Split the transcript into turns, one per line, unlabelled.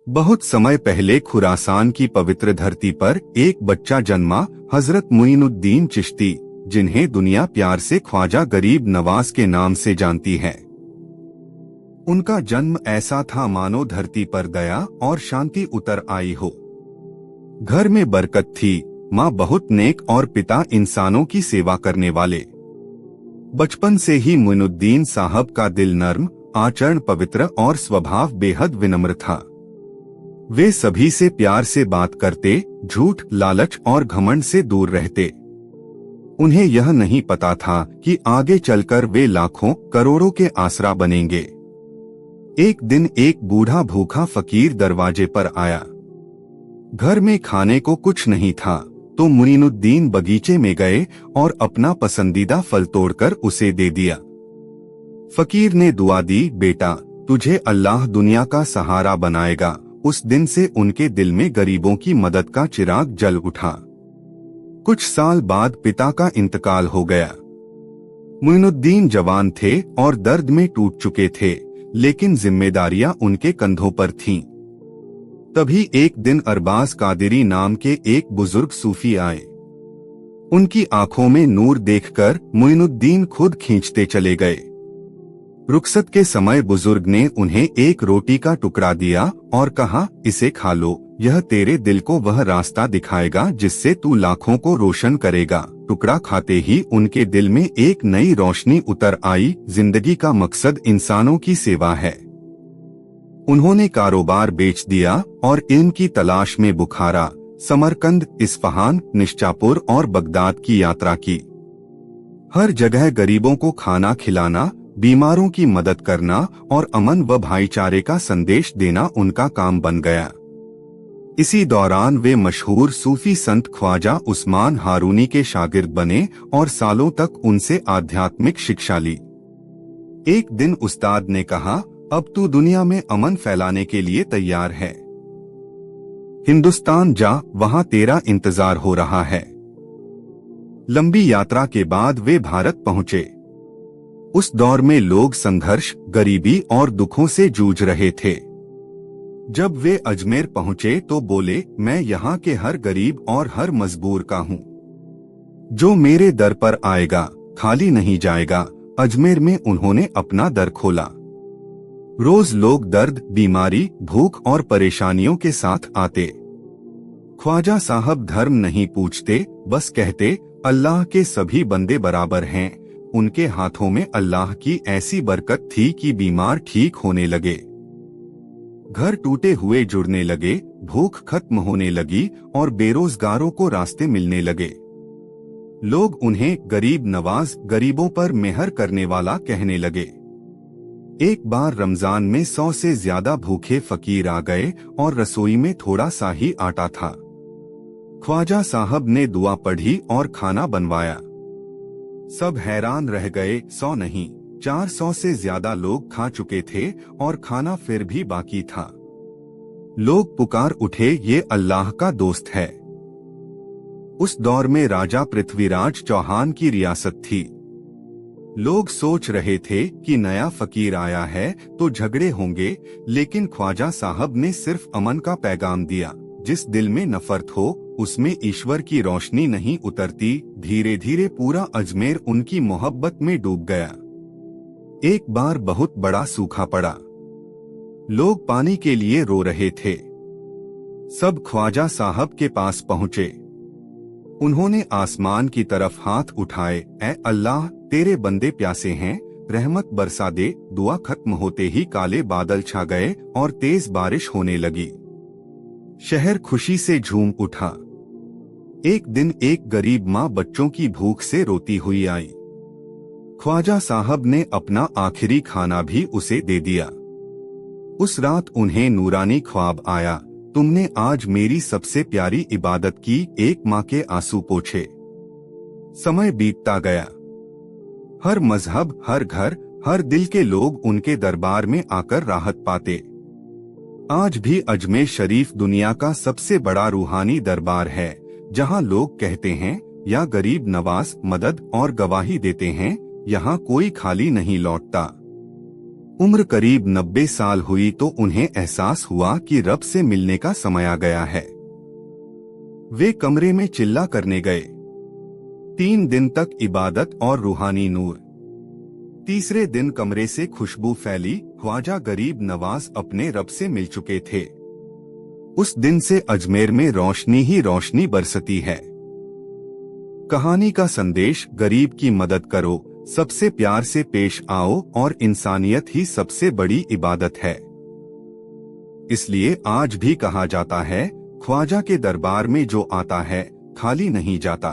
बहुत समय पहले खुरासान की पवित्र धरती पर एक बच्चा जन्मा, हजरत मुइनुद्दीन चिश्ती, जिन्हें दुनिया प्यार से ख्वाजा गरीब नवाज के नाम से जानती है। उनका जन्म ऐसा था मानो धरती पर दया और शांति उतर आई हो। घर में बरकत थी, माँ बहुत नेक और पिता इंसानों की सेवा करने वाले। बचपन से ही मुइनुद्दीन साहब का दिल नर्म, आचरण पवित्र और स्वभाव बेहद विनम्र था। वे सभी से प्यार से बात करते, झूठ, लालच और घमंड से दूर रहते। उन्हें यह नहीं पता था कि आगे चलकर वे लाखों करोड़ों के आसरा बनेंगे। एक दिन एक बूढ़ा भूखा फकीर दरवाजे पर आया। घर में खाने को कुछ नहीं था, तो मुइनुद्दीन बगीचे में गए और अपना पसंदीदा फल तोड़कर उसे दे दिया। फकीर ने दुआ दी, बेटा, तुझे अल्लाह दुनिया का सहारा बनाएगा। उस दिन से उनके दिल में गरीबों की मदद का चिराग जल उठा। कुछ साल बाद पिता का इंतकाल हो गया। मुइनुद्दीन जवान थे और दर्द में टूट चुके थे, लेकिन जिम्मेदारियां उनके कंधों पर थीं। तभी एक दिन अरबाज कादिरी नाम के एक बुजुर्ग सूफी आए। उनकी आंखों में नूर देखकर मुइनुद्दीन खुद खींचते चले गए। रुखसत के समय बुजुर्ग ने उन्हें एक रोटी का टुकड़ा दिया और कहा, इसे खा लो, यह तेरे दिल को वह रास्ता दिखाएगा जिससे तू लाखों को रोशन करेगा। टुकड़ा खाते ही उनके दिल में एक नई रोशनी उतर आई। जिंदगी का मकसद इंसानों की सेवा है। उन्होंने कारोबार बेच दिया और इल्म की तलाश में बुखारा, समरकंद, इस्फहान, निश्चापुर और बगदाद की यात्रा की। हर जगह गरीबों को खाना खिलाना, बीमारों की मदद करना और अमन व भाईचारे का संदेश देना उनका काम बन गया। इसी दौरान वे मशहूर सूफी संत ख्वाजा उस्मान हारूनी के शागिर्द बने और सालों तक उनसे आध्यात्मिक शिक्षा ली। एक दिन उस्ताद ने कहा, अब तू दुनिया में अमन फैलाने के लिए तैयार है। हिंदुस्तान जा, वहां तेरा इंतजार हो रहा है। लंबी यात्रा के बाद वे भारत पहुंचे। उस दौर में लोग संघर्ष, गरीबी और दुखों से जूझ रहे थे। जब वे अजमेर पहुंचे तो बोले, मैं यहाँ के हर गरीब और हर मजबूर का हूँ। जो मेरे दर पर आएगा खाली नहीं जाएगा। अजमेर में उन्होंने अपना दर खोला। रोज लोग दर्द, बीमारी, भूख और परेशानियों के साथ आते। ख्वाजा साहब धर्म नहीं पूछते, बस कहते, अल्लाह के सभी बंदे बराबर हैं। उनके हाथों में अल्लाह की ऐसी बरकत थी कि बीमार ठीक होने लगे, घर टूटे हुए जुड़ने लगे, भूख खत्म होने लगी और बेरोजगारों को रास्ते मिलने लगे। लोग उन्हें गरीब नवाज, गरीबों पर मेहर करने वाला कहने लगे। एक बार रमजान में 100 से ज्यादा भूखे फकीर आ गए और रसोई में थोड़ा सा ही आटा था। ख्वाजा साहब ने दुआ पढ़ी और खाना बनवाया। सब हैरान रह गए। 100 नहीं, 400 से ज्यादा लोग खा चुके थे और खाना फिर भी बाकी था। लोग पुकार उठे, ये अल्लाह का दोस्त है। उस दौर में राजा पृथ्वीराज चौहान की रियासत थी। लोग सोच रहे थे कि नया फकीर आया है तो झगड़े होंगे, लेकिन ख्वाजा साहब ने सिर्फ अमन का पैगाम दिया। जिस दिल में नफरत हो उसमें ईश्वर की रोशनी नहीं उतरती। धीरे धीरे पूरा अजमेर उनकी मोहब्बत में डूब गया। एक बार बहुत बड़ा सूखा पड़ा। लोग पानी के लिए रो रहे थे। सब ख्वाजा साहब के पास पहुंचे। उन्होंने आसमान की तरफ हाथ उठाए, ऐ अल्लाह, तेरे बंदे प्यासे हैं, रहमत बरसा दे। दुआ खत्म होते ही काले बादल छा गए और तेज बारिश होने लगी। शहर खुशी से झूम उठा। एक दिन एक गरीब माँ बच्चों की भूख से रोती हुई आई। ख्वाजा साहब ने अपना आखिरी खाना भी उसे दे दिया। उस रात उन्हें नूरानी ख्वाब आया, तुमने आज मेरी सबसे प्यारी इबादत की। एक माँ के आंसू पोंछे। समय बीतता गया। हर मजहब, हर घर, हर दिल के लोग उनके दरबार में आकर राहत पाते। आज भी अजमेर शरीफ दुनिया का सबसे बड़ा रूहानी दरबार है, जहां लोग कहते हैं, या गरीब नवाज मदद और गवाही देते हैं, यहाँ कोई खाली नहीं लौटता। उम्र करीब 90 साल हुई तो उन्हें एहसास हुआ कि रब से मिलने का समय आ गया है। वे कमरे में चिल्ला करने गए। 3 दिन तक इबादत और रूहानी नूर। तीसरे दिन कमरे से खुशबू फैली। ख्वाजा गरीब नवाज अपने रब से मिल चुके थे। उस दिन से अजमेर में रोशनी ही रोशनी बरसती है। कहानी का संदेश: गरीब की मदद करो, सबसे प्यार से पेश आओ और इंसानियत ही सबसे बड़ी इबादत है। इसलिए आज भी कहा जाता है, ख्वाजा के दरबार में जो आता है खाली नहीं जाता।